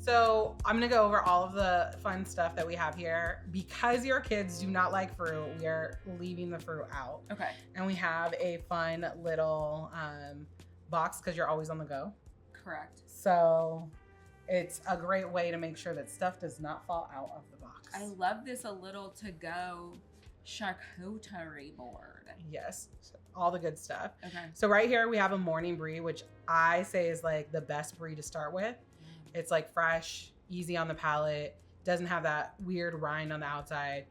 So I'm going to go over all of the fun stuff that we have here. Because your kids do not like fruit, we are leaving the fruit out. Okay. And we have a fun little box because you're always on the go. Correct. So it's a great way to make sure that stuff does not fall out of the box. I love this a little to-go charcuterie board. Yes, all the good stuff. Okay. So right here we have a morning brie, which I say is like the best brie to start with. It's like fresh, easy on the palate, doesn't have that weird rind on the outside.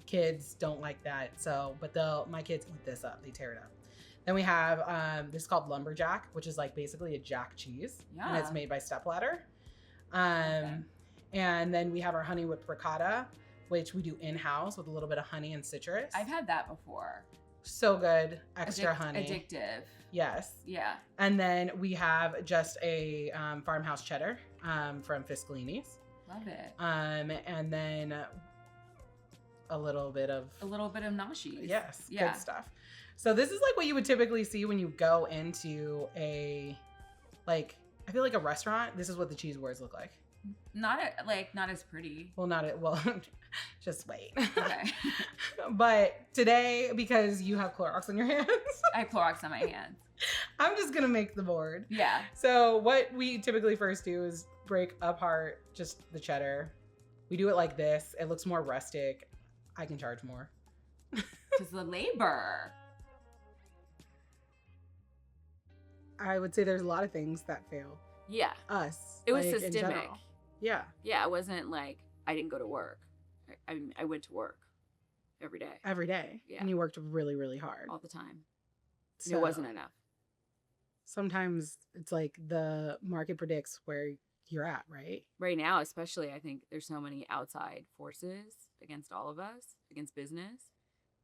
Kids don't like that. So, but my kids eat this up. They tear it up. Then we have this is called lumberjack, which is like basically a jack cheese. Yeah. And it's made by Stepladder. And then we have our honey whipped ricotta, which we do in-house with a little bit of honey and citrus. I've had that before. So good. Extra honey. Addictive. Yes. Yeah. And then we have just a farmhouse cheddar from Fiscalini's. Love it. And then a little bit of gnocchi. Yes. Yeah. Good stuff. So this is like what you would typically see when you go into I feel like a restaurant. This is what the cheese boards look like. Not as pretty. Well, just wait. Okay. But today, because you have Clorox on your hands, I have Clorox on my hands. I'm just gonna make the board. Yeah. So what we typically first do is break apart just the cheddar. We do it like this. It looks more rustic. I can charge more. Because the labor. I would say there's a lot of things that fail. Yeah. Us. It was in systemic. general. Yeah. Yeah, it wasn't like I didn't go to work. I went to work every day. Every day. Yeah. And you worked really, really hard. All the time. So It wasn't enough. sometimes it's like the market predicts where you're at, right? Right now, especially, I think there's so many outside forces against all of us, against business,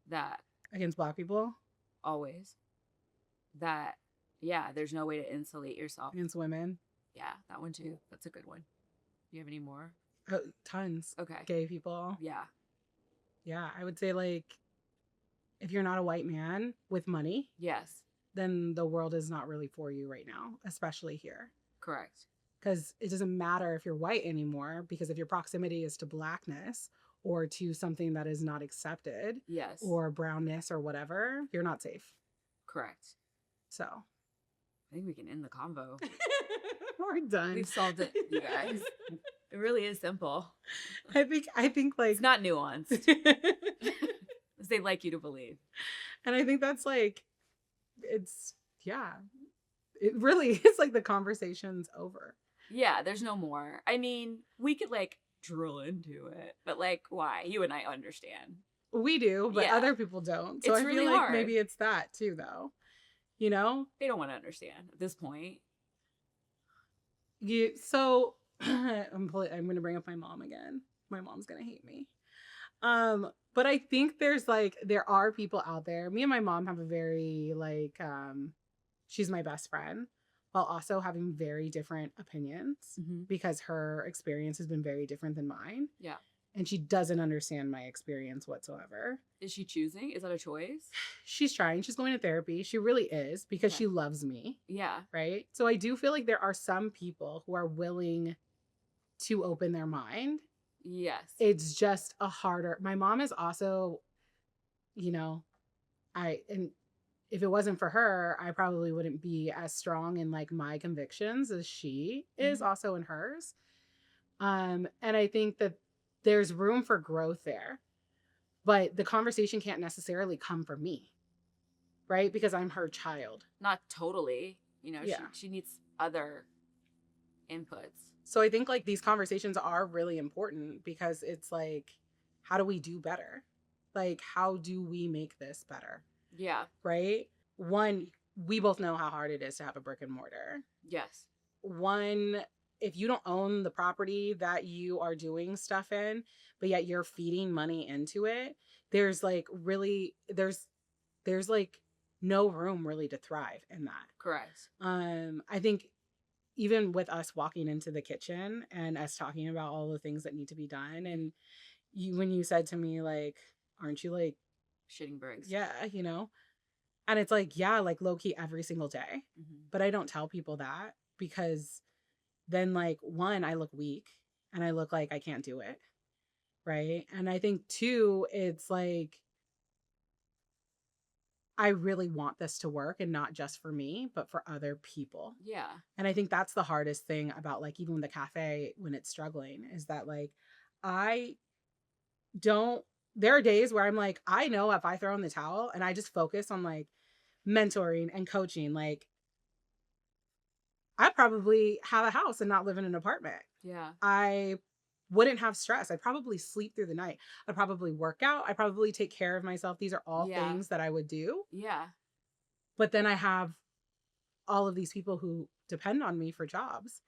that Against Black people, always, that, yeah, there's no way to insulate yourself. against women, Yeah, that one too. That's a good one. Do you have any more? tons. Okay. Gay people. Yeah. Yeah, I would say like if you're not a white man with money, Yes. then the world is not really for you right now, especially here. Correct. Because it doesn't matter if you're white anymore, because if your proximity is to Blackness or to something that is not accepted Yes. or brownness or whatever, you're not safe. Correct. So I think we can end the convo. we're done. We've solved it, you guys. It really is simple. I think like It's not nuanced, as they like you to believe. and I think that's like it's yeah. It really is like the conversation's over. Yeah, there's no more. I mean, we could like drill into it, but like, why? You and I understand. We do, but Yeah. other people don't. So It's I really feel like hard. maybe it's that too, though. You know? They don't want to understand at this point. So I'm gonna bring up my mom again. My mom's gonna hate me. But I think there are people out there. Me and my mom have a very she's my best friend, while also having very different opinions because her experience has been very different than mine. Yeah. And she doesn't understand my experience whatsoever. Is she choosing? Is that a choice? She's trying. She's going to therapy. She really is because Okay. she loves me. Yeah. Right. So I do feel like there are some people who are willing to open their mind. Yes. It's just my mom is also, and if it wasn't for her, I probably wouldn't be as strong in like my convictions as she is also in hers. And I think that there's room for growth there, but the conversation can't necessarily come from me, right? Because I'm her child. Not totally. Yeah. She needs other inputs. So I think like these conversations are really important because it's like, how do we do better? Like, how do we make this better? Yeah. Right? One, we both know how hard it is to have a brick and mortar. Yes. One, if you don't own the property that you are doing stuff in, but yet you're feeding money into it, there's like no room really to thrive in that. Correct. I think even with us walking into the kitchen and us talking about all the things that need to be done, and when you said to me like, aren't you like shitting bricks? Yeah, and it's like, yeah, like low key every single day. But I don't tell people that because then like one, I look weak and I look like I can't do it. Right. And I think two, it's like I really want this to work and not just for me, but for other people. Yeah. And I think that's the hardest thing about like even the cafe when it's struggling is that like I don't there are days where I'm like, I know if I throw in the towel and I just focus on like mentoring and coaching, like I probably have a house and not live in an apartment. Yeah. I wouldn't have stress. I'd probably sleep through the night. I'd probably work out. I probably take care of myself. These are all Yeah. things that I would do. Yeah. But then I have all of these people who depend on me for jobs,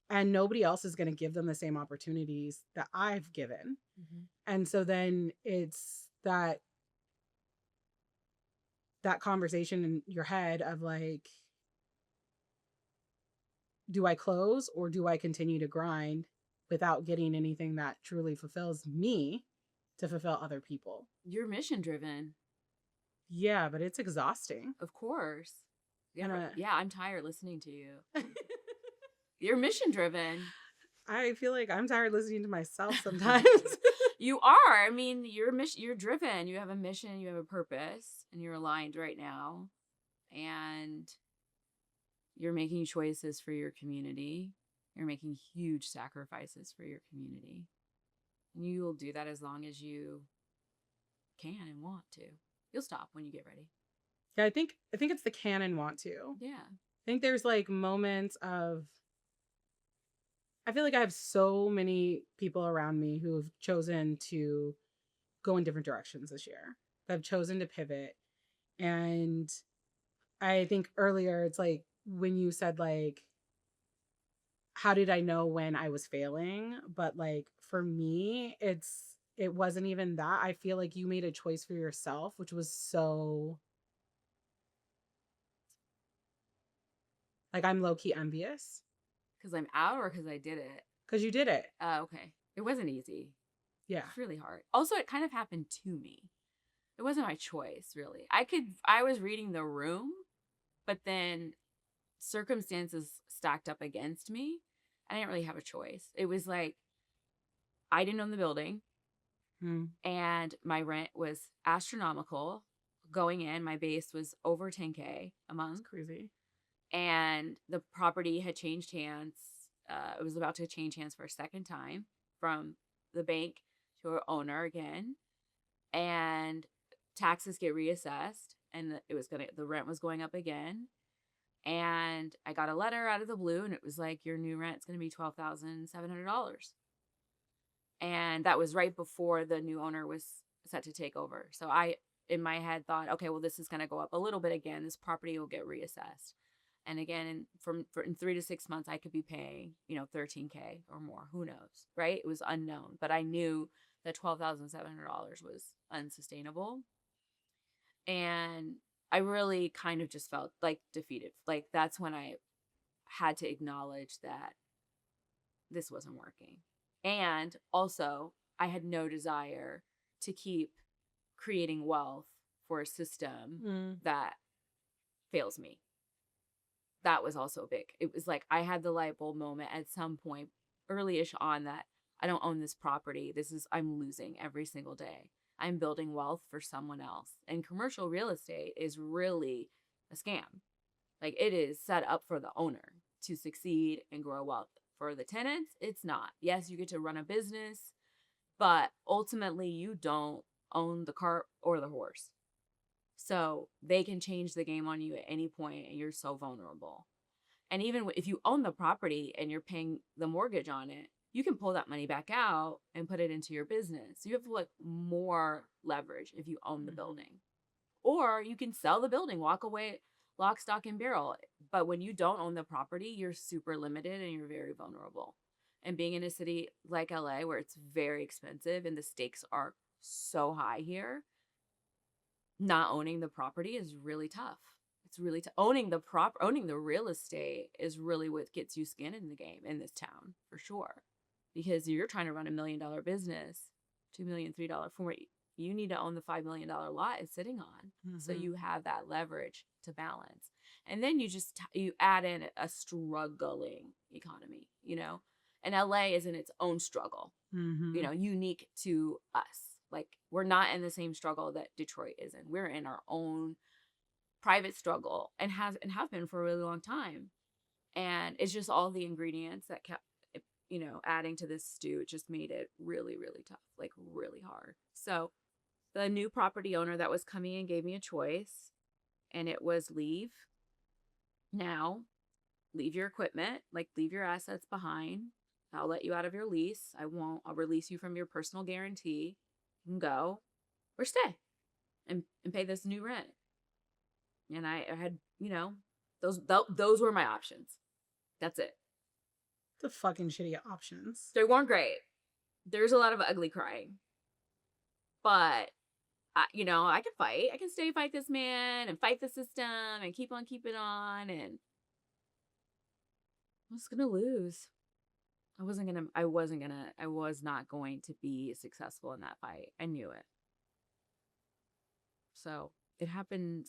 and nobody else is going to give them the same opportunities that I've given. Mm-hmm. And so then it's that conversation in your head of like, do I close or do I continue to grind without getting anything that truly fulfills me to fulfill other people? You're mission driven. Yeah, but it's exhausting. Of course. Yeah. And Yeah. I'm tired listening to you. You're mission driven. I feel like I'm tired listening to myself sometimes. You are. I mean, you're driven. You have a mission, you have a purpose, and you're aligned right now. And you're making choices for your community. You're making huge sacrifices for your community. And you will do that as long as you can and want to. You'll stop when you get ready. Yeah, I think it's the can and want to. Yeah. I think there's like moments of I feel like I have so many people around me who have chosen to go in different directions this year. That have chosen to pivot. And I think earlier it's like when you said like how did I know when I was failing? But like for me, it wasn't even that. I feel like you made a choice for yourself, which was so like I'm low key envious Because I'm out or because I did it? because you did it. Okay. It wasn't easy. Yeah. It's really hard. Also, it kind of happened to me. It wasn't my choice, really. I was reading the room, but then circumstances stacked up against me. I didn't really have a choice. It was like I didn't own the building and my rent was astronomical. Going in, my base was over 10K a month. That's crazy. And the property had changed hands. It was about to change hands for a second time from the bank to our owner again. And taxes get reassessed and the rent was going up again. And I got a letter out of the blue and it was like, your new rent's going to be $12,700. And that was right before the new owner was set to take over. So I, in my head, thought, okay, well, this is going to go up a little bit again. This property will get reassessed. And again, in 3 to 6 months, I could be paying, $13K or more. Who knows, right? It was unknown. But I knew that $12,700 was unsustainable. And I really kind of just felt like defeated. Like that's when I had to acknowledge that this wasn't working. And also, I had no desire to keep creating wealth for a system that fails me. That was also big. It was like I had the light bulb moment at some point early-ish on that I don't own this property. I'm losing every single day. I'm building wealth for someone else. And commercial real estate is really a scam. Like it is set up for the owner to succeed and grow wealth. For the tenants, it's not. Yes, you get to run a business, but ultimately you don't own the cart or the horse. So they can change the game on you at any point and you're so vulnerable. And even if you own the property and you're paying the mortgage on it, you can pull that money back out and put it into your business. You have like more leverage if you own the building. Or you can sell the building, walk away, lock, stock, and barrel. But when you don't own the property, you're super limited and you're very vulnerable. And being in a city like LA where it's very expensive and the stakes are so high here, not owning the property is really tough. It's really owning the real estate is really what gets you skin in the game in this town for sure. Because you're trying to run $1 million business, $2 million, $3 million, you need to own the $5 million lot it's sitting on. So you have that leverage to balance. And then you add in a struggling economy, you know, and LA is in its own struggle, you know, unique to us. Like, we're not in the same struggle that Detroit is in. We're in our own private struggle and have been for a really long time. And it's just all the ingredients that kept, you know, adding to this stew. It just made it really, really tough, like really hard. So the new property owner that was coming in gave me a choice, and it was leave now, leave your equipment, like leave your assets behind. I'll let you out of your lease. I'll release you from your personal guarantee. You can go or stay and pay this new rent. And I had, you know, those were my options. That's it. The fucking shitty options. They weren't great. There's a lot of ugly crying. But, you know, I can fight. I can stay fight this man and fight the system and keep on keeping on. And I was going to lose. I was not going to be successful in that fight. I knew it. So it happened.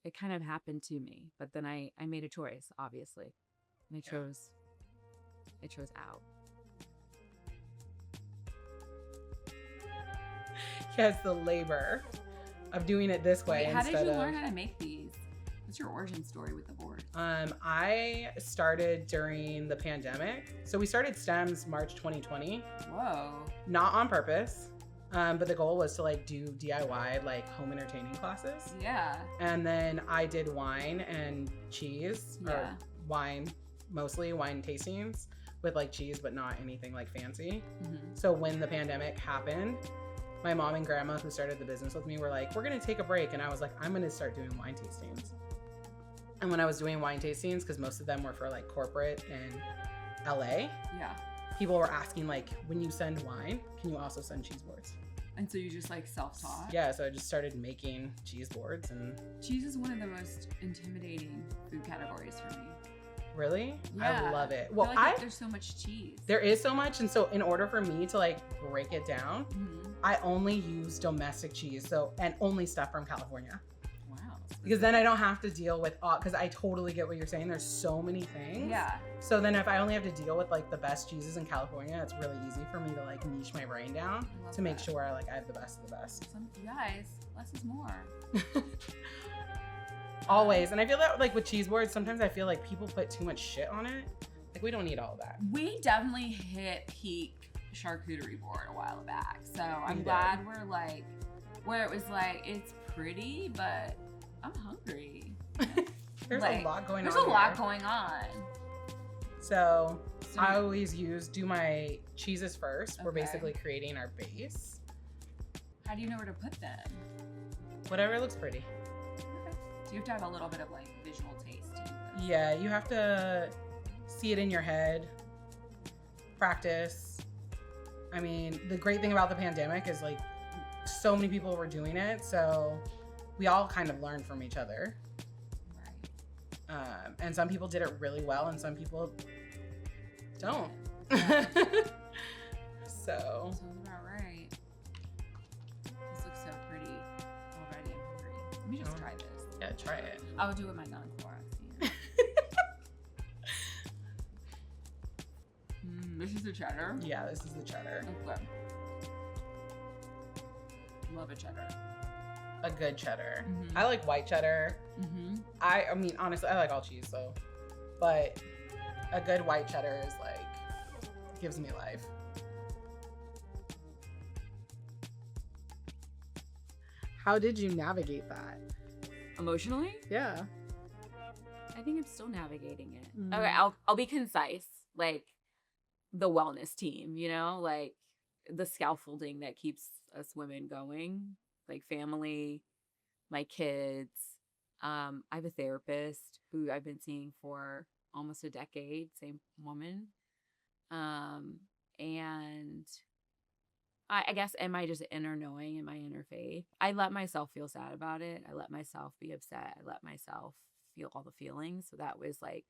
It kind of happened to me. But then I made a choice, obviously. And I chose out. Yes, the labor of doing it this way. Wait, how did you learn how to make these? What's your origin story with the board? I started during the pandemic. So we started STEMS March 2020. Whoa. Not on purpose. But the goal was to like do DIY like home entertaining classes. Yeah. And then I did wine and cheese, or wine, mostly wine tastings with like cheese, but not anything like fancy. So when the pandemic happened, my mom and grandma, who started the business with me, were like, we're going to take a break. And I was like, I'm going to start doing wine tastings. And when I was doing wine tastings, because most of them were for like corporate in LA, people were asking like, when you send wine, can you also send cheese boards? And so you just like self-taught? Yeah, so I just started making cheese boards. And cheese is one of the most intimidating food categories for me. Really? Yeah. I love it. Well, I feel like there's so much cheese. There is so much. And so in order for me to like break it down, I only use domestic cheese. And only stuff from California. Wow. Because then I don't have to deal with, because I totally get what you're saying. There's so many things. Yeah. So then if I only have to deal with like the best cheeses in California, it's really easy for me to like niche my brain down to make sure I have the best of the best. You guys, less is more. Always. And I feel that like with cheese boards, sometimes I feel like people put too much shit on it. Like we don't need all that. We definitely hit peak charcuterie board a while back. So I'm glad we're like, where it was like, it's pretty, but I'm hungry. There's a lot going on. There's a lot going on. So I always do my cheeses first. We're basically creating our base. How do you know where to put them? Whatever looks pretty. You have to have a little bit of like visual taste to do this. Yeah, you have to see it in your head, practice. I mean, the great thing about the pandemic is like so many people were doing it, so we all kind of learned from each other. Right. And some people did it really well, and some people don't. Yeah. So. Sounds about right. This looks so pretty already. I'm hungry. Let me just try this. Yeah, try it. I'll do it with my non-Clorox. This is the cheddar? Yeah, this is the cheddar. Okay. Love a cheddar. A good cheddar. I like white cheddar. I mean, honestly, I like all cheese, so. But a good white cheddar is like, gives me life. How did you navigate that? Emotionally? Yeah. I think I'm still navigating it. Okay, I'll be concise. Like the wellness team, you know, like the scaffolding that keeps us women going, like family, my kids. I have a therapist who I've been seeing for almost a decade, same woman. And I guess, am I just inner knowing in my inner faith? I let myself feel sad about it. I let myself be upset. I let myself feel all the feelings. So that was like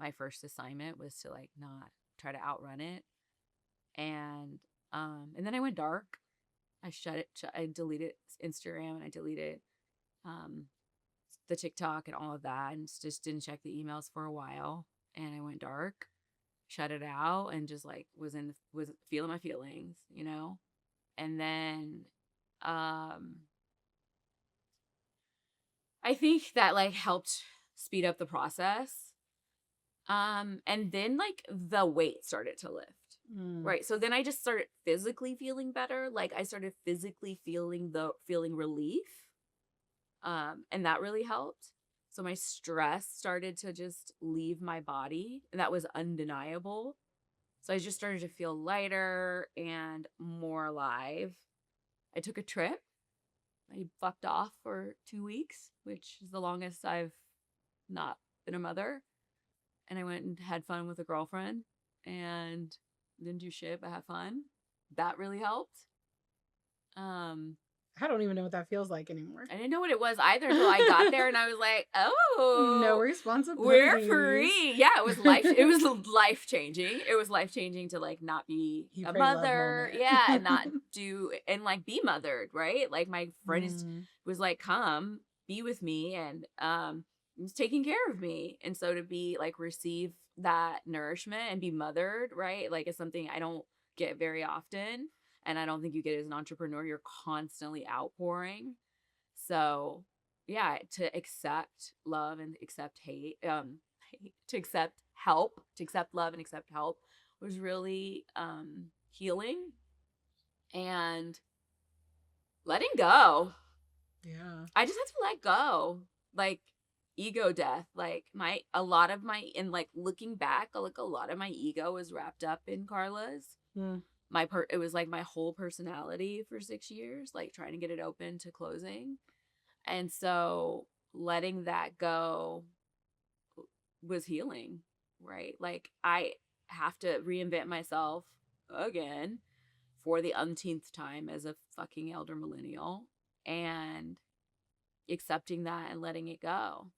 my first assignment, was to like not try to outrun it. And then I went dark. I shut it. I deleted Instagram and I deleted the TikTok and all of that, and just didn't check the emails for a while. And I went dark, shut it out, and just like was feeling my feelings, you know. And then I think that like helped speed up the process. And then like the weight started to lift. Right. So then I just started physically feeling better. Like I started physically feeling relief. And that really helped. So my stress started to just leave my body, and that was undeniable. So I just started to feel lighter and more alive. I took a trip. I fucked off for 2 weeks, which is the longest I've not been a mother. And I went and had fun with a girlfriend and didn't do shit, but had fun. That really helped. I don't even know what that feels like anymore. I didn't know what it was either until I got there, and I was like, "Oh, no responsibility. We're free." Yeah, it was life. It was life changing. It was life changing to like not be a mother, yeah, and not do and like be mothered, right? Like my friend was like, "Come, be with me," and was taking care of me, and so to be like receive that nourishment and be mothered, right? Like it's something I don't get very often. And I don't think you get as an entrepreneur. You're constantly outpouring. So, yeah, to accept love and accept hate, to accept help, to accept love and accept help was really healing and letting go. Yeah. I just had to let go. Like ego death. Like a lot of my, and like looking back, like a lot of my ego was wrapped up in Carla's. It was like my whole personality for 6 years, like trying to get it open to closing. And so letting that go was healing, right? Like I have to reinvent myself again for the umpteenth time as a fucking elder millennial, and accepting that and letting it go.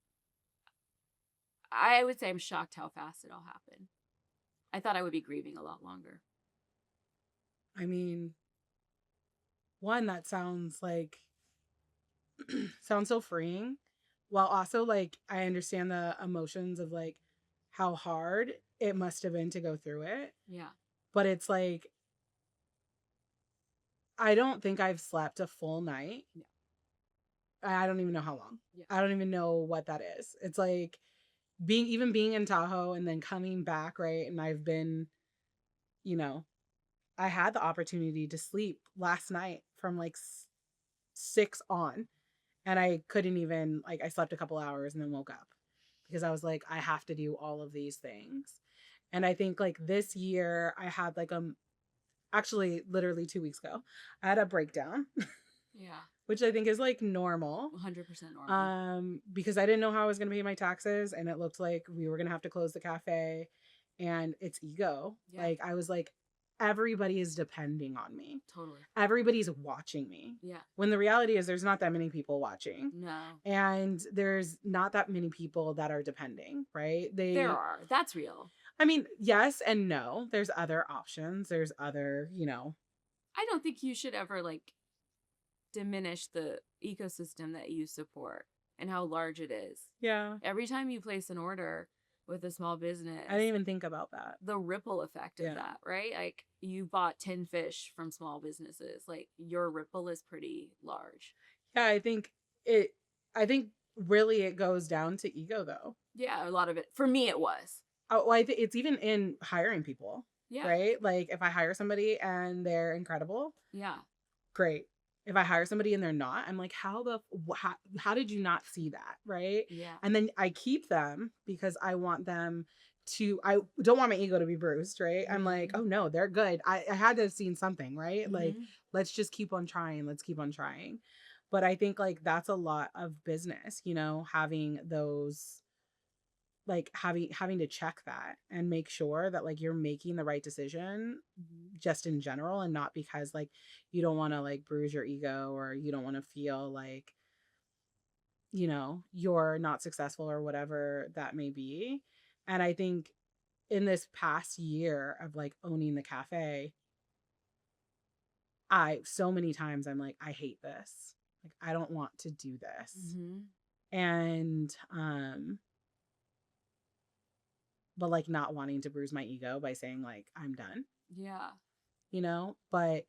I would say I'm shocked how fast it all happened. I thought I would be grieving a lot longer. I mean, one, that sounds so freeing, while also like I understand the emotions of like how hard it must have been to go through it. Yeah. But it's like, I don't think I've slept a full night. Yeah. I don't even know how long. Yeah. I don't even know what that is. It's like being in Tahoe and then coming back, right? And I've been, I had the opportunity to sleep last night from like 6 on, and I couldn't even, like, I slept a couple hours and then woke up because I was like, I have to do all of these things. And I think like this year I had like actually literally 2 weeks ago, I had a breakdown. Yeah. Which I think is like normal. 100% normal. Because I didn't know how I was going to pay my taxes, and it looked like we were going to have to close the cafe, and it's ego. Yeah. Like I was like, everybody is depending on me. Totally. Everybody's watching me. Yeah. When the reality is there's not that many people watching. No. And there's not that many people that are depending, right? There are. That's real. I mean, yes and no. There's other options. There's other, I don't think you should ever like diminish the ecosystem that you support and how large it is. Yeah. Every time you place an order with a small business, I didn't even think about that. The ripple effect of that, right? Like you bought 10 fish from small businesses. Like your ripple is pretty large. Yeah, I think really it goes down to ego though. Yeah, a lot of it. For me, it was. Oh, well, I think it's even in hiring people. Yeah. Right? Like if I hire somebody and they're incredible. Yeah. Great. If I hire somebody and they're not, I'm like, how did you not see that? Right. Yeah. And then I keep them because I want them to, I don't want my ego to be bruised. Right. Mm-hmm. I'm like, oh no, they're good. I had to have seen something, right? Mm-hmm. Like, let's just keep on trying. Let's keep on trying. But I think like that's a lot of business, having those, like having to check that and make sure that like you're making the right decision just in general, and not because like you don't want to like bruise your ego, or you don't want to feel like you're not successful or whatever that may be. And I think in this past year of like owning the cafe, so many times I'm like, I hate this. Like, I don't want to do this. Mm-hmm. And, but like not wanting to bruise my ego by saying like, I'm done, Yeah. you know, but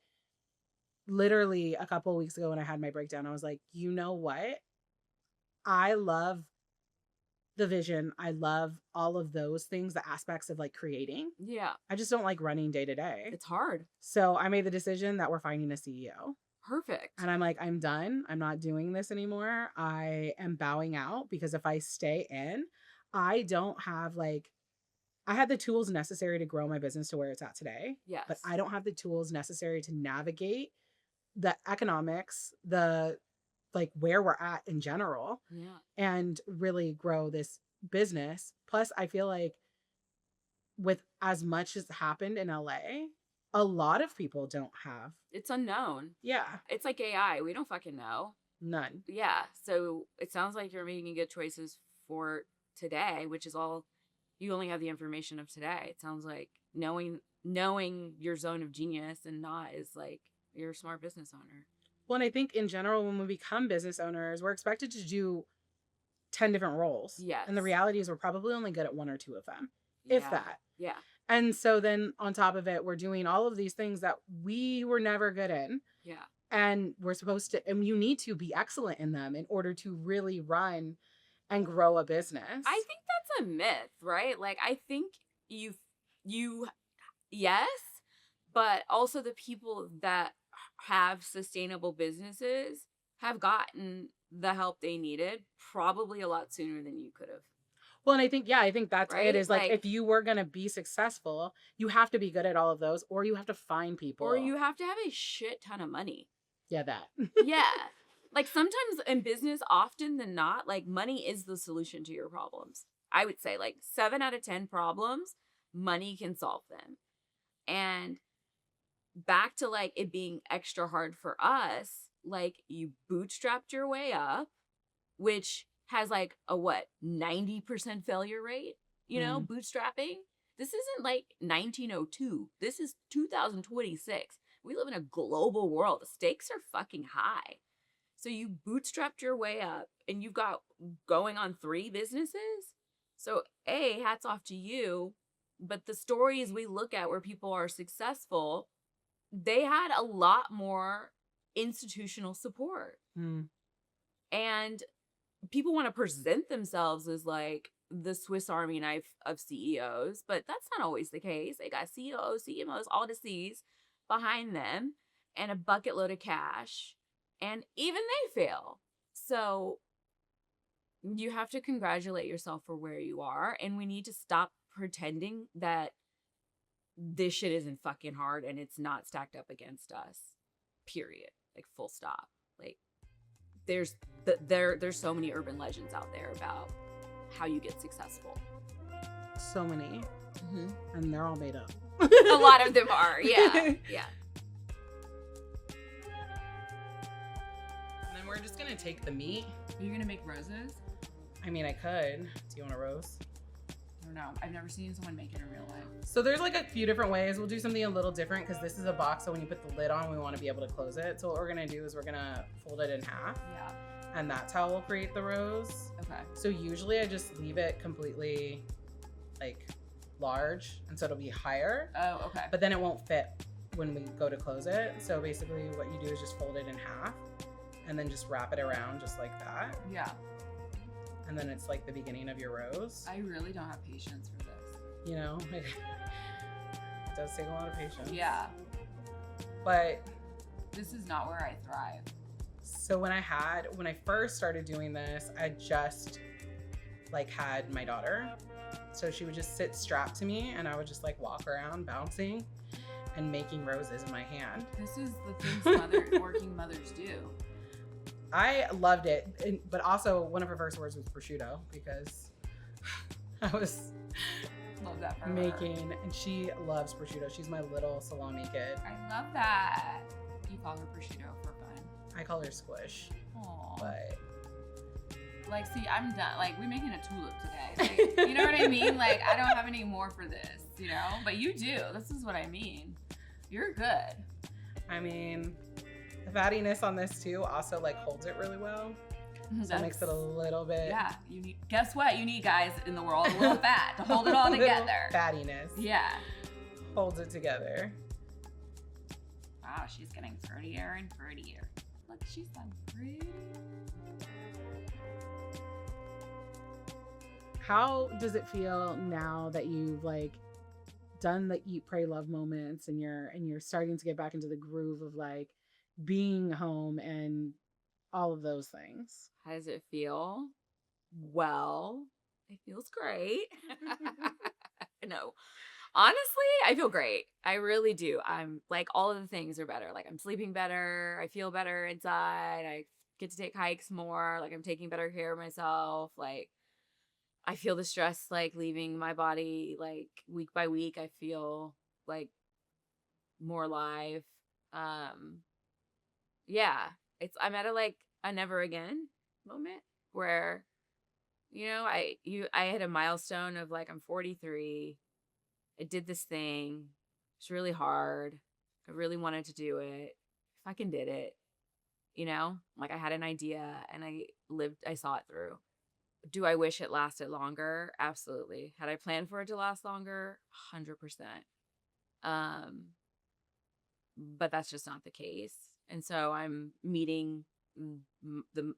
literally a couple of weeks ago when I had my breakdown, I was like, you know what? I love the vision. I love all of those things, the aspects of like creating. Yeah. I just don't like running day to day. It's hard. So I made the decision that we're finding a CEO. Perfect. And I'm like, I'm done. I'm not doing this anymore. I am bowing out because if I stay in, I don't have like, I had the tools necessary to grow my business to where it's at today. Yes. But I don't have the tools necessary to navigate the economics, the like where we're at in general, and really grow this business. Plus, I feel like with as much as happened in LA, a lot of people don't have. It's unknown. Yeah. It's like AI. We don't fucking know. None. Yeah. So it sounds like you're making good choices for today, which is all, you only have the information of today. It sounds like knowing your zone of genius and not is like, you're a smart business owner. Well, and I think in general, when we become business owners, we're expected to do 10 different roles. Yes. And the reality is we're probably only good at one or two of them, if that. Yeah. And so then on top of it, we're doing all of these things that we were never good in. Yeah. And we're supposed to, and you need to be excellent in them in order to really run and grow a business. I think that's a myth, right? Like, I think you, yes, but also the people that have sustainable businesses have gotten the help they needed probably a lot sooner than you could have. Well, and I think that's right? It is like if you were going to be successful, you have to be good at all of those, or you have to find people. Or you have to have a shit ton of money. Yeah, that. Yeah. Like sometimes in business, often than not, like money is the solution to your problems. I would say like 7 out of 10 problems, money can solve them. And back to like it being extra hard for us, like you bootstrapped your way up, which has like a 90% failure rate, you know, bootstrapping. This isn't like 1902. This is 2026. We live in a global world. The stakes are fucking high. So you bootstrapped your way up and you've got going on 3 businesses. So hats off to you. But the stories we look at where people are successful, they had a lot more institutional support. And people want to present themselves as like the Swiss Army knife of CEOs, but that's not always the case. They got CEOs, CMOs, all the C's behind them and a bucket load of cash, and even they fail. So you have to congratulate yourself for where you are, and we need to stop pretending that this shit isn't fucking hard and it's not stacked up against us. Period. Like full stop. Like there's so many urban legends out there about how you get successful. So many. And they're all made up. A lot of them are. Yeah. Yeah. And then we're just going to take the meat. Are you going to make roses? I mean, I could. Do you want a rose? I don't know. I've never seen someone make it in real life. So there's like a few different ways. We'll do something a little different because this is a box. So when you put the lid on, we want to be able to close it. So what we're going to do is we're going to fold it in half. Yeah. And that's how we'll create the rose. Okay. So usually I just leave it completely like large. And so it'll be higher. Oh, okay. But then it won't fit when we go to close it. So basically what you do is just fold it in half and then just wrap it around just like that. Yeah. And then it's like the beginning of your rose. I really don't have patience for this. You know, it does take a lot of patience. Yeah. But this is not where I thrive. So when I first started doing this, I just like had my daughter. So she would just sit strapped to me and I would just like walk around bouncing and making roses in my hand. This is the things working mothers do. I loved it, but also one of her first words was prosciutto because I was Love that for making, her. and she loves prosciutto. She's my little salami kid. I love that. You call her prosciutto for fun. I call her Squish. Aww. But like, see, I'm done. Like, we're making a tulip today. Like, you know what I mean? Like, I don't have any more for this, you know? But you do. This is what I mean. You're good. I mean, the fattiness on this too also like holds it really well. So it makes it a little bit. Yeah, you need. Guess what? You need guys in the world a little fat to hold it all together. Fattiness. Yeah. Holds it together. Wow, she's getting prettier and prettier. Look, she's done pretty. How does it feel now that you've like done the eat, pray, love moments and you're starting to get back into the groove of like being home and all of those things? How does it feel? Well, it feels great. No. Honestly, I feel great. I really do. I'm like, all of the things are better. Like, I'm sleeping better. I feel better inside. I get to take hikes more. Like, I'm taking better care of myself. Like, I feel the stress like leaving my body like week by week. I feel like more alive. Yeah, I'm at a never again moment where, I had a milestone of like, I'm 43. I did this thing. It's really hard. I really wanted to do it. Fucking did it. Like I had an idea and I saw it through. Do I wish it lasted longer? Absolutely. Had I planned for it to last longer? 100%. But that's just not the case. And so I'm meeting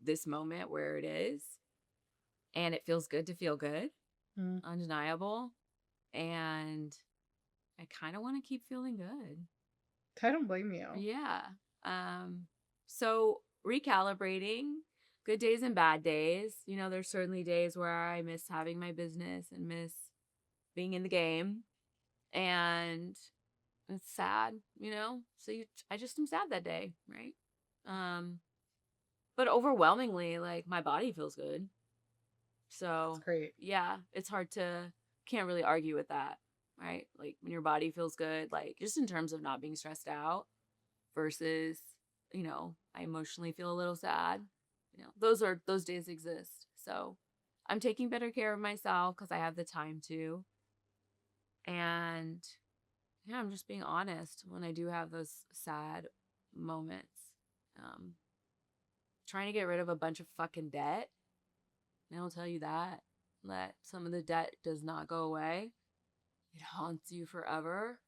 this moment where it is. And it feels good to feel good. Undeniable. And I kind of want to keep feeling good. I don't blame you. Yeah. So recalibrating, good days and bad days. There's certainly days where I miss having my business and miss being in the game. And it's sad, so I just am sad that day, right? But overwhelmingly, like, my body feels good. So that's great. Yeah, it's can't really argue with that, right? Like, when your body feels good, like, just in terms of not being stressed out versus, I emotionally feel a little sad. Those days exist. So I'm taking better care of myself because I have the time to. And yeah, I'm just being honest when I do have those sad moments. Trying to get rid of a bunch of fucking debt. And I'll tell you that some of the debt does not go away. It haunts you forever.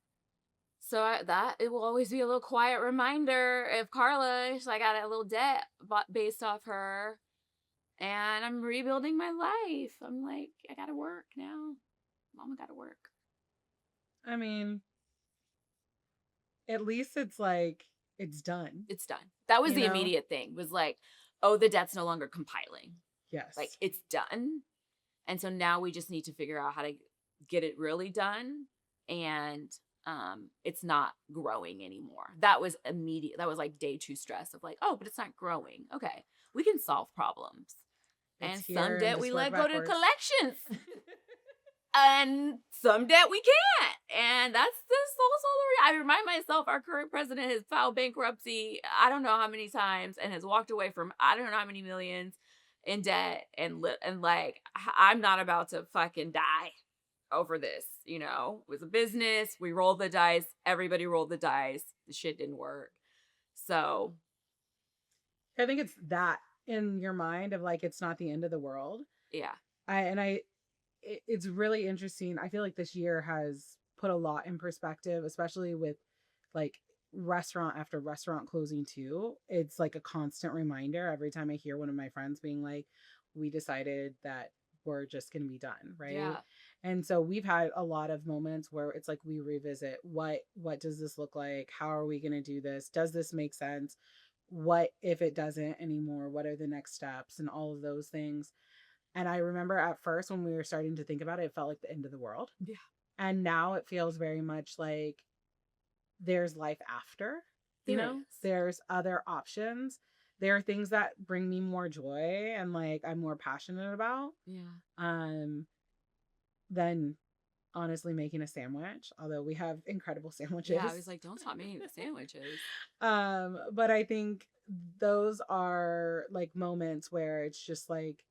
So it will always be a little quiet reminder of Carla. I got a little debt based off her. And I'm rebuilding my life. I'm like, I gotta work now. Mama gotta work. I mean, at least it's like, it's done. It's done. That was the immediate thing, was like, oh, the debt's no longer compiling. Yes. Like, it's done. And so now we just need to figure out how to get it really done. And it's not growing anymore. That was immediate. That was like day 2 stress of like, oh, but it's not growing. Okay, we can solve problems. And some debt we let go to collections. And some debt we can't. And that's this also. I remind myself our current president has filed bankruptcy I don't know how many times and has walked away from I don't know how many millions in debt. And like, I'm not about to fucking die over this. It was a business. We rolled the dice. Everybody rolled the dice. The shit didn't work. So I think it's that in your mind of like, it's not the end of the world. Yeah. It's really interesting. I feel like this year has put a lot in perspective, especially with like restaurant after restaurant closing too. It's like a constant reminder every time I hear one of my friends being like, we decided that we're just going to be done. Right. Yeah. And so we've had a lot of moments where it's like, we revisit what does this look like? How are we going to do this? Does this make sense? What if it doesn't anymore? What are the next steps and all of those things? And I remember at first when we were starting to think about it, it felt like the end of the world. Yeah. And now it feels very much like there's life after, there's other options. There are things that bring me more joy and like I'm more passionate about. Yeah. Than honestly making a sandwich, although we have incredible sandwiches. Yeah, I was like, don't stop making the sandwiches. But I think those are like moments where it's just like,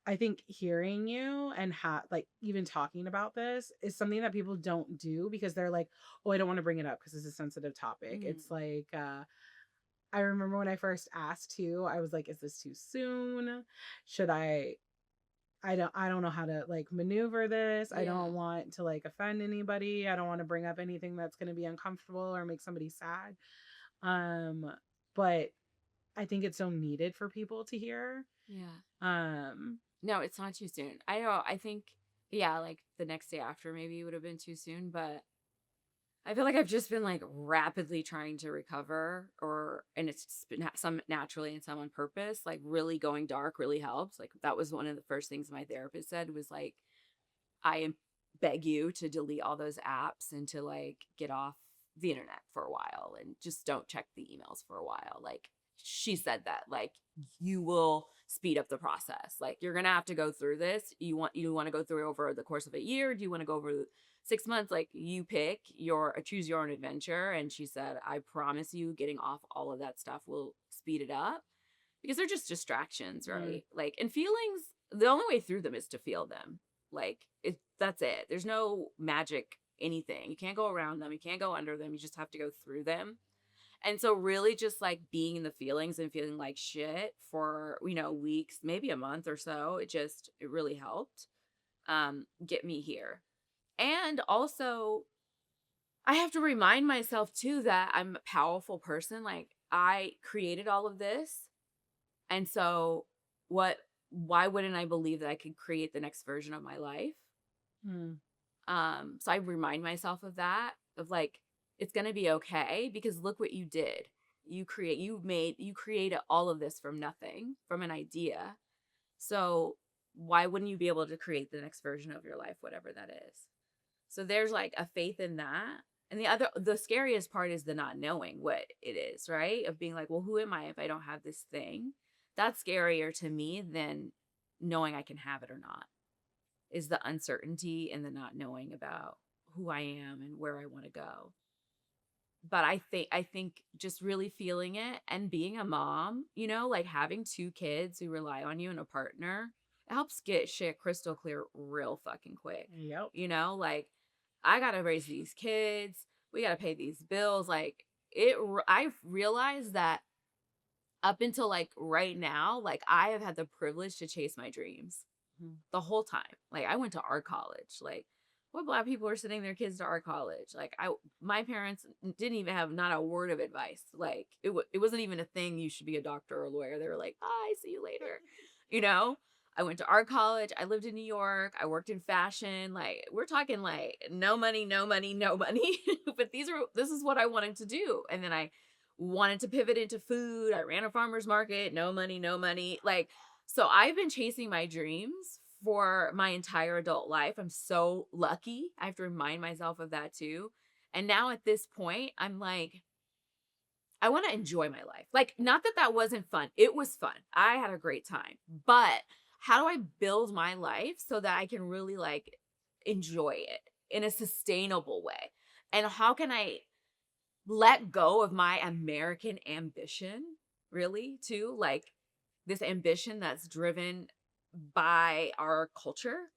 I think hearing you and like even talking about this is something that people don't do because they're like, oh, I don't want to bring it up because it's a sensitive topic. Mm. It's like, I remember when I first asked too, I was like, is this too soon? Should I don't know how to like maneuver this. I Yeah. don't want to like offend anybody. I don't want to bring up anything that's going to be uncomfortable or make somebody sad. Um, but I think it's so needed for people to hear. Yeah. Um, No, it's not too soon. I know. I think, yeah, like the next day after maybe would have been too soon, but I feel like I've just been like rapidly trying to recover, and it's been some naturally and some on purpose. Like really going dark really helps. Like that was one of the first things my therapist said was like, I beg you to delete all those apps and to like get off the internet for a while and just don't check the emails for a while. Like she said that like you will speed up the process. Like you're gonna have to go through this. You want to go through it over the course of a year? Do you want to go over 6 months? Like you pick your choose your own adventure. And she said, I promise you, getting off all of that stuff will speed it up because they're just distractions, right? Like and feelings. The only way through them is to feel them. Like that's it. There's no magic anything. You can't go around them. You can't go under them. You just have to go through them. And so really just like being in the feelings and feeling like shit for, weeks, maybe a month or so, it really helped get me here. And also I have to remind myself too that I'm a powerful person. Like I created all of this. And so why wouldn't I believe that I could create the next version of my life? So I remind myself of that, of like, it's going to be okay because look what you did. You created all of this from nothing, from an idea. So why wouldn't you be able to create the next version of your life, whatever that is? So there's like a faith in that. And the scariest part is the not knowing what it is, right? Of being like, well, who am I if I don't have this thing? That's scarier to me than knowing I can have it or not, is the uncertainty and the not knowing about who I am and where I want to go. But I think just really feeling it and being a mom, like having 2 kids who rely on you and a partner, it helps get shit crystal clear real fucking quick. Yep. Like I got to raise these kids. We got to pay these bills. Like I've realized that up until like right now, like I have had the privilege to chase my dreams the whole time. Like I went to art college. Like what Black people are sending their kids to art college? Like my parents didn't even have not a word of advice. Like it wasn't even a thing. You should be a doctor or a lawyer. They were like, bye, see you later. I went to art college. I lived in New York. I worked in fashion. Like we're talking like no money, no money, no money. But this is what I wanted to do. And then I wanted to pivot into food. I ran a farmer's market. No money, no money. Like, so I've been chasing my dreams for my entire adult life. I'm so lucky. I have to remind myself of that too. And now at this point, I'm like, I want to enjoy my life. Like, not that wasn't fun. It was fun. I had a great time. But how do I build my life so that I can really like enjoy it in a sustainable way? And how can I let go of my American ambition, really, too? Like this ambition that's driven by our culture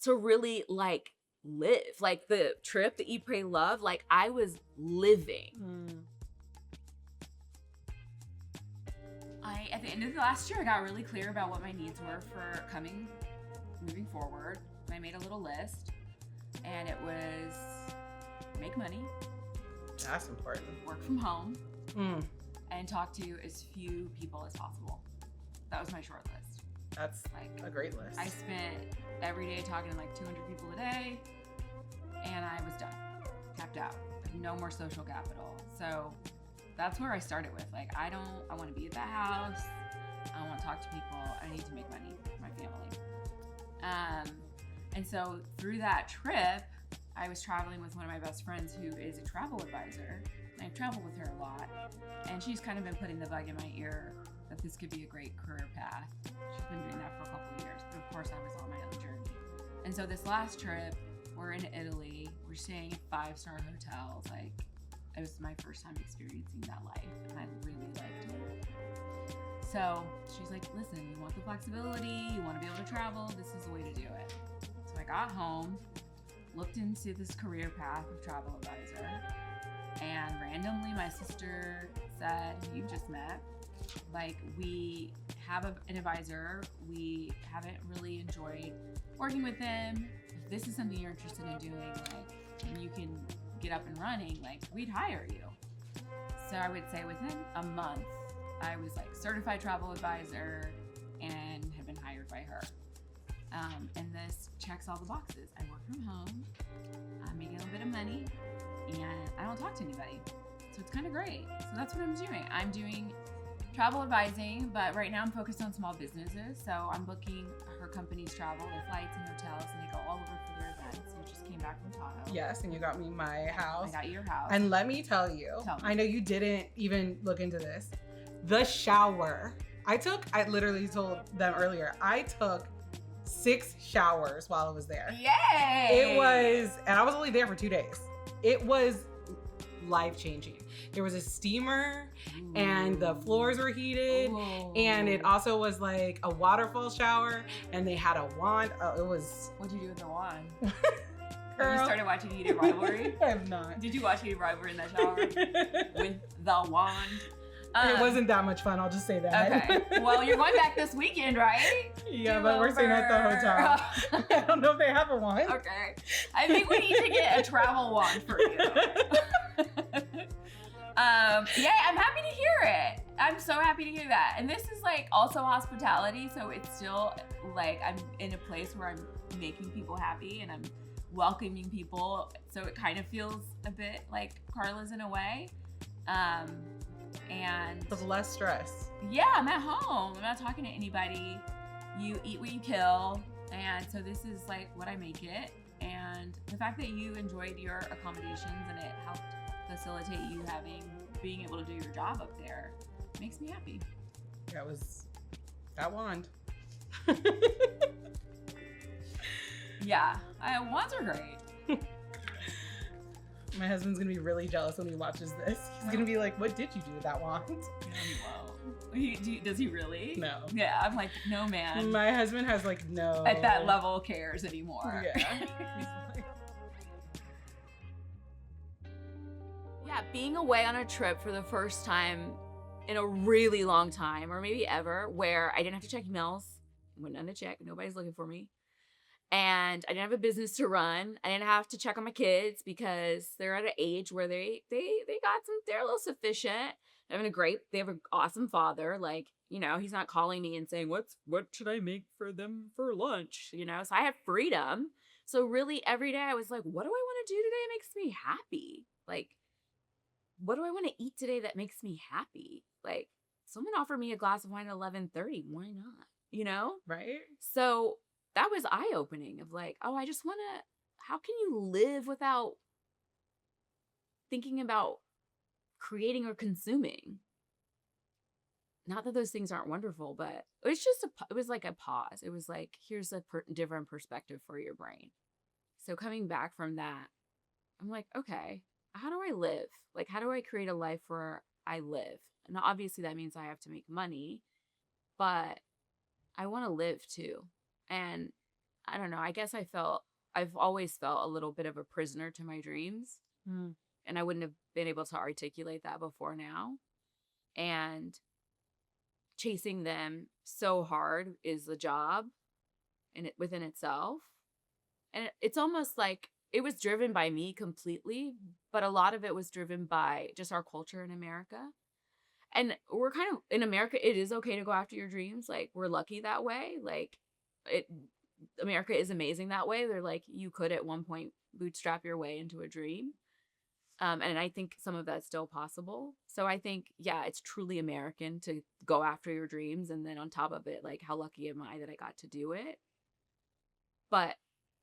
to really like live. Like the trip, the Eat, Pray, Love, like I was living. At the end of the last year, I got really clear about what my needs were for moving forward. I made a little list, and it was make money. That's important. Work from home, and talk to as few people as possible. That was my short list. That's like a great list. I spent every day talking to like 200 people a day, and I was done, tapped out. No more social capital. So that's where I started with. Like, I want to be at that house. I want to talk to people. I need to make money for my family. And so through that trip, I was traveling with one of my best friends who is a travel advisor. I've traveled with her a lot. And she's kind of been putting the bug in my ear that this could be a great career path. She's been doing that for a couple of years. But of course, I was on my own journey. And so this last trip, we're in Italy. We're staying in 5-star hotels. Like, it was my first time experiencing that life, and I really liked it. So she's like, listen, you want the flexibility, you want to be able to travel, this is the way to do it. So I got home, looked into this career path of travel advisor, and randomly my sister said, you just met, like, we have an advisor, we haven't really enjoyed working with them. If this is something you're interested in doing, like, and you can get up and running, like, we'd hire you. So I would say within a month, I was like certified travel advisor and had been hired by her. And this checks all the boxes. I work from home, I'm making a little bit of money, and I don't talk to anybody. So it's kind of great. So that's what I'm doing. I'm doing travel advising, but right now I'm focused on small businesses. So I'm booking her company's travel, their flights and hotels, and they go all over for their events. You just came back from Tahoe. Yes, and you got me my house. I got you your house. And let me tell you, I know you didn't even look into this. The shower. I literally told them earlier, I took 6 showers while I was there. Yay! And I was only there for 2 days. It was life-changing. There was a steamer, and the floors were heated, and it also was like a waterfall shower, and they had a wand. Oh, it was... What'd you do with the wand? Girl. You started watching Heated Rivalry? I have not. Did you watch Heated Rivalry in that shower? With the wand? It wasn't that much fun, I'll just say that. Okay. Well, you're going back this weekend, right? Yeah, but we're staying at the hotel. I don't know if they have a wand. Okay. I think we need to get a travel wand for you. Yeah, I'm happy to hear it. I'm so happy to hear that. And this is like also hospitality, so it's still like I'm in a place where I'm making people happy and I'm welcoming people. So it kind of feels a bit like Carla's in a way. And with less stress. Yeah, I'm at home. I'm not talking to anybody. You eat what you kill. And so this is like what I make it. And the fact that you enjoyed your accommodations and it helped facilitate you being able to do your job up there makes me happy. That was that wand. Yeah, wands are great. My husband's gonna be really jealous when he watches this. He's gonna be like, what did you do with that wand? Well, does he really? No. Yeah, I'm like, no, man. My husband has like no... At that level cares anymore. Yeah. Yeah, being away on a trip for the first time in a really long time, or maybe ever, where I didn't have to check emails. Went none to check. Nobody's looking for me. And I didn't have a business to run. I didn't have to check on my kids because they're at an age where they're a little sufficient. They have an awesome father. Like, you know, he's not calling me and saying, what should I make for them for lunch? You know, so I had freedom. So really every day I was like, what do I want to do today that makes me happy? Like, what do I want to eat today that makes me happy? Like, someone offered me a glass of wine at 11:30. Why not? You know? Right. So that was eye-opening of like, oh, I just want to, how can you live without thinking about creating or consuming? Not that those things aren't wonderful, but it was like a pause. It was like, here's a different perspective for your brain. So coming back from that, I'm like, okay, how do I live? Like, how do I create a life where I live? And obviously that means I have to make money, but I want to live too. And I don't know, I guess I've always felt a little bit of a prisoner to my dreams. And I wouldn't have been able to articulate that before now. And chasing them so hard is a job within itself. And it's almost like it was driven by me completely, but a lot of it was driven by just our culture in America. And we're kind of, in America, it is okay to go after your dreams. Like, we're lucky that way. Like, America is amazing that way. They're like, you could at one point bootstrap your way into a dream. And I think some of that's still possible. So I think, yeah, it's truly American to go after your dreams. And then on top of it, like, how lucky am I that I got to do it? But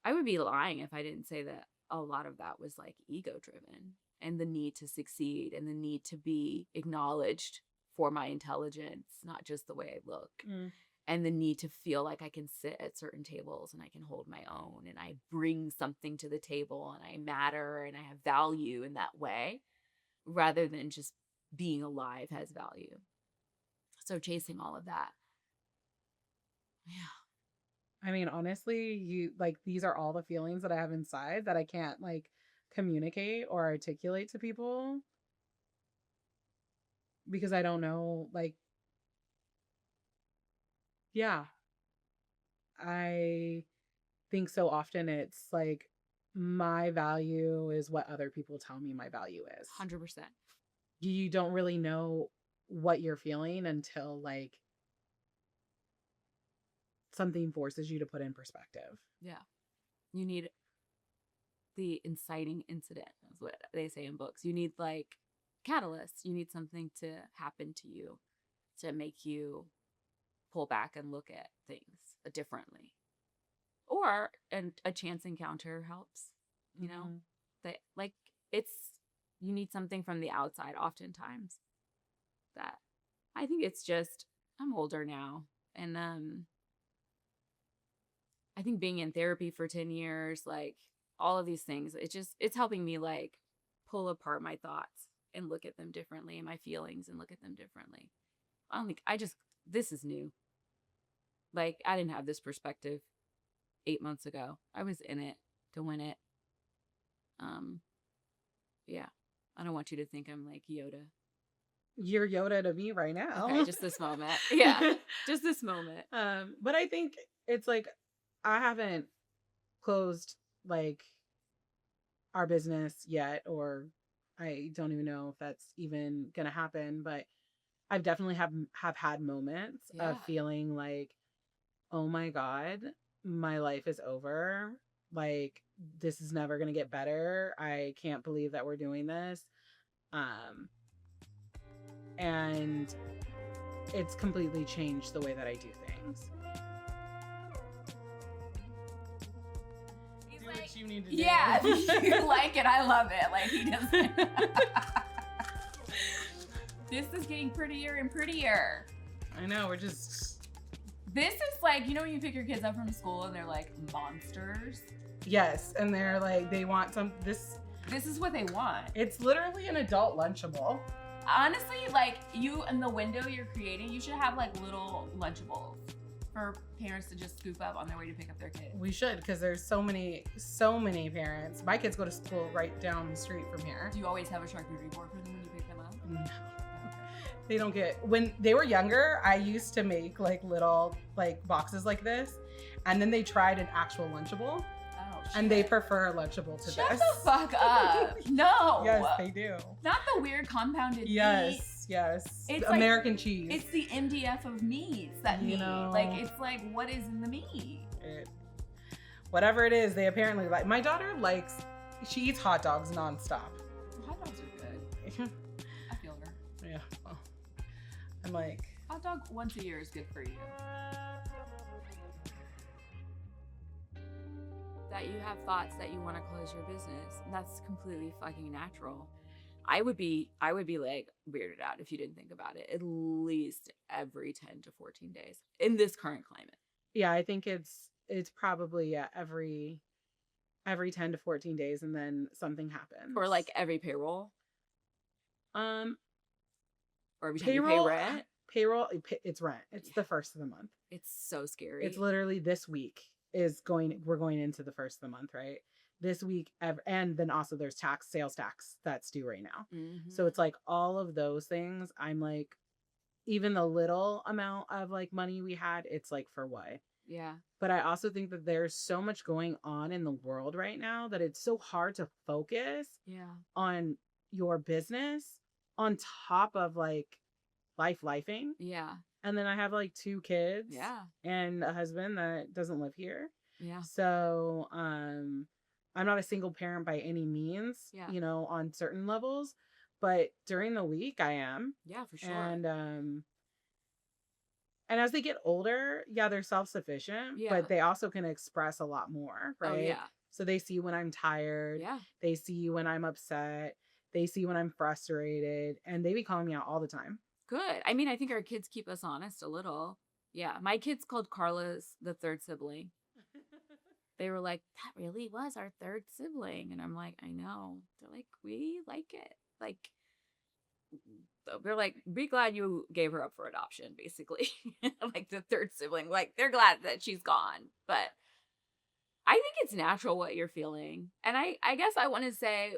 I would be lying if I didn't say that a lot of that was like ego driven and the need to succeed and the need to be acknowledged for my intelligence, not just the way I look. And the need to feel like I can sit at certain tables and I can hold my own and I bring something to the table and I matter and I have value in that way, rather than just being alive has value. So chasing all of that. Yeah. I mean, honestly, you like these are all the feelings that I have inside that I can't like communicate or articulate to people because I don't know. Like, yeah, I think so often it's like my value is what other people tell me my value is. 100%. You don't really know what you're feeling until like something forces you to put in perspective. Yeah. You need the inciting incident, is what they say in books. You need like catalysts. You need something to happen to you to make you pull back and look at things differently. Or a chance encounter helps, you know, that like you need something from the outside oftentimes. That I think it's just, I'm older now, and I think being in therapy for 10 years, like all of these things, it's helping me like pull apart my thoughts and look at them differently, and my feelings and look at them differently. This is new. Like, I didn't have this perspective 8 months ago. I was in it to win it. Yeah. I don't want you to think I'm like Yoda. You're Yoda to me right now. Okay, just this moment. Yeah, just this moment. But I think it's like I haven't closed like our business yet, or I don't even know if that's even gonna happen. But I've definitely have had moments of feeling like, oh my God, my life is over. Like, this is never gonna get better. I can't believe that we're doing this. And it's completely changed the way that I do things. He's do like, what you need to do. Yeah, you like it. I love it. Like, he doesn't. This is getting prettier and prettier. I know, we're just... This is like, you know when you pick your kids up from school and they're like monsters? Yes, and they're like, they want this is what they want. It's literally an adult Lunchable. Honestly, like, you in the window you're creating, you should have like little Lunchables for parents to just scoop up on their way to pick up their kids. We should, because there's so many parents. My kids go to school right down the street from here. Do you always have a charcuterie board for them when you pick them up? No. They don't when they were younger, I used to make like little like boxes like this, and then they tried an actual Lunchable. And they prefer a Lunchable to Shut this. the fuck up. No. Yes, they do. Not the weird compounded meat. Yes. It's American like, cheese. It's the MDF of meats that meat. Like, it's like, what is in the meat? Whatever it is, they apparently like. My daughter she eats hot dogs nonstop. Hot dogs are good. I feel her. Yeah. Well, I'm like. Hot dog once a year is good for you. That you have thoughts that you want to close your business. That's completely fucking natural. I would be like weirded out if you didn't think about it at least every 10 to 14 days in this current climate. Yeah, I think it's probably every 10 to 14 days, and then something happens. Or like every payroll. Or every time payroll, you pay rent. Payroll, it's rent. It's the first of the month. It's so scary. It's literally this week. We're going into the first of the month, right? This week, and then also there's sales tax that's due right now. Mm-hmm. So it's like all of those things. I'm like, even the little amount of like money we had, it's like for what? Yeah. But I also think that there's so much going on in the world right now that it's so hard to focus on your business on top of like lifing. Yeah. And then I have like 2 kids. Yeah. And a husband that doesn't live here. Yeah. So I'm not a single parent by any means, on certain levels. But during the week I am. Yeah, for sure. And as they get older, they're self-sufficient. Yeah. But they also can express a lot more, right? Oh, yeah. So they see when I'm tired. Yeah. They see when I'm upset. They see when I'm frustrated. And they be calling me out all the time. Good. I mean, I think our kids keep us honest a little. Yeah. My kids called Carla the third sibling. They were like, that really was our third sibling. And I'm like, I know. They're like, we like it. Like, they're like, be glad you gave her up for adoption, basically. Like the third sibling, like they're glad that she's gone. But I think it's natural what you're feeling. And I guess I want to say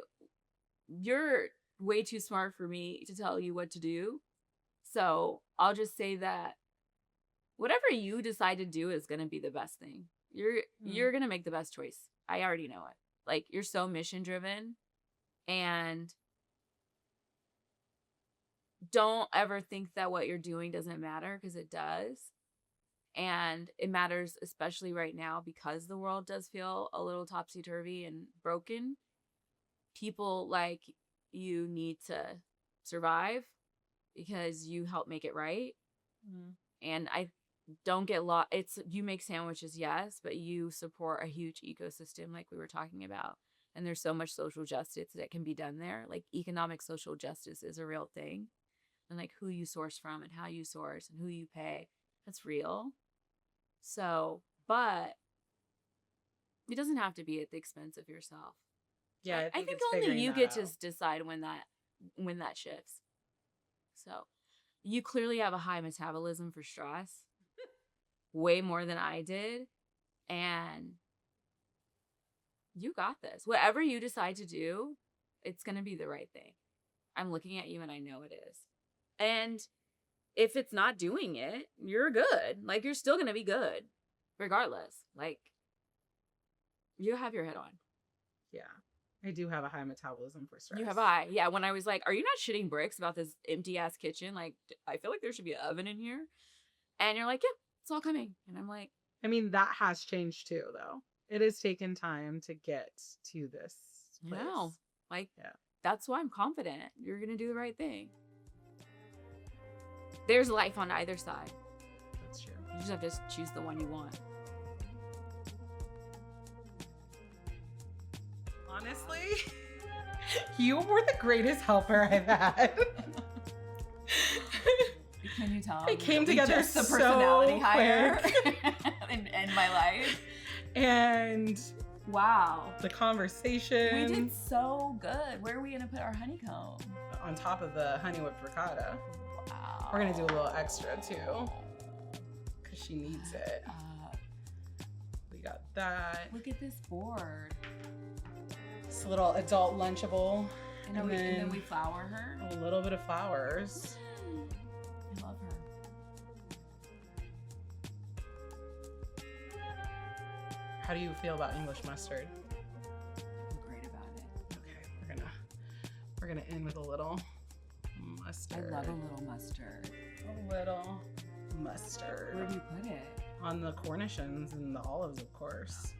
you're way too smart for me to tell you what to do. So I'll just say that whatever you decide to do is going to be the best thing. You're going to make the best choice. I already know it. Like, you're so mission driven, and don't ever think that what you're doing doesn't matter, because it does. And it matters, especially right now, because the world does feel a little topsy-turvy and broken. People like you need to survive because you help make it right. And I don't get lost. It's, you make sandwiches, yes, but you support a huge ecosystem like we were talking about. And there's so much social justice that can be done there. Like, economic social justice is a real thing. And like who you source from and how you source and who you pay, that's real. So, but it doesn't have to be at the expense of yourself. Yeah, I think only you get to decide when that shifts. So, you clearly have a high metabolism for stress, way more than I did, and you got this. Whatever you decide to do, it's going to be the right thing. I'm looking at you and I know it is. And if it's not doing it, you're good. Like, you're still going to be good regardless. Like, you have your head on. Yeah. I do have a high metabolism for stress. You have high. Yeah, when I was like, are you not shitting bricks about this empty ass kitchen? Like, I feel like there should be an oven in here. And you're like, yeah, it's all coming. And I'm like, I mean, that has changed too, though. It has taken time to get to this place. No. Like, yeah. That's why I'm confident you're going to do the right thing. There's life on either side. That's true. You just have to choose the one you want. Honestly, you were the greatest helper I've had. Can you tell? It came together just the personality so hire quick. in my life. And wow, the conversation. We did so good. Where are we gonna put our honeycomb? On top of the honey whipped ricotta. Wow. We're gonna do a little extra too, because she needs it. We got that. Look at this board. It's a little adult Lunchable. And then we flour her. A little bit of flowers. I love her. How do you feel about English mustard? I'm great about it. Okay, we're gonna end with a little mustard. I love a little mustard. A little mustard. Where do you put it? On the cornichons and the olives, of course.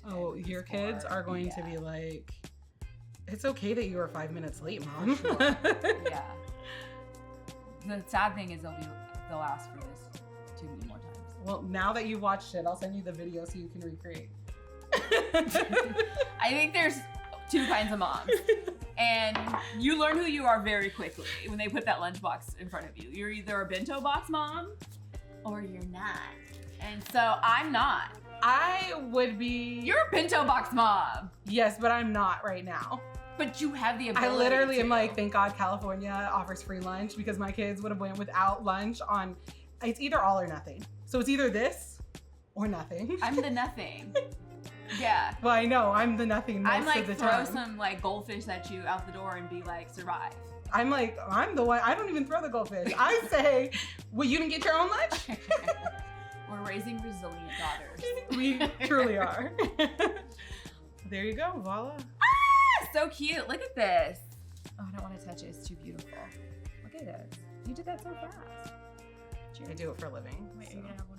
Oh, your kids are going to be like, it's okay that you were 5 minutes late, Mom. Sure. Yeah. The sad thing is they'll ask for this too many more times. Well, now that you've watched it, I'll send you the video so you can recreate. I think there's two kinds of moms. And you learn who you are very quickly when they put that lunchbox in front of you. You're either a bento box mom or you're not. And so I'm not. I would be. You're a bento box mom. Yes, but I'm not right now. But you have the ability. I literally am like, thank God California offers free lunch, because my kids would have went without lunch on. It's either all or nothing. So it's either this or nothing. I'm the nothing. Yeah. Well, I know I'm the nothing most I'm like, of the throw time. some like goldfish at you out the door and be like, survive. I'm like, I'm the one. I don't even throw the goldfish. I say, well, you didn't get your own lunch. We're raising resilient daughters. We truly are. There you go, voila. Ah, so cute. Look at this. Oh, I don't want to touch it. It's too beautiful. Look at this. You did that so fast. I do it for a living. Wait, so. are you gonna have one?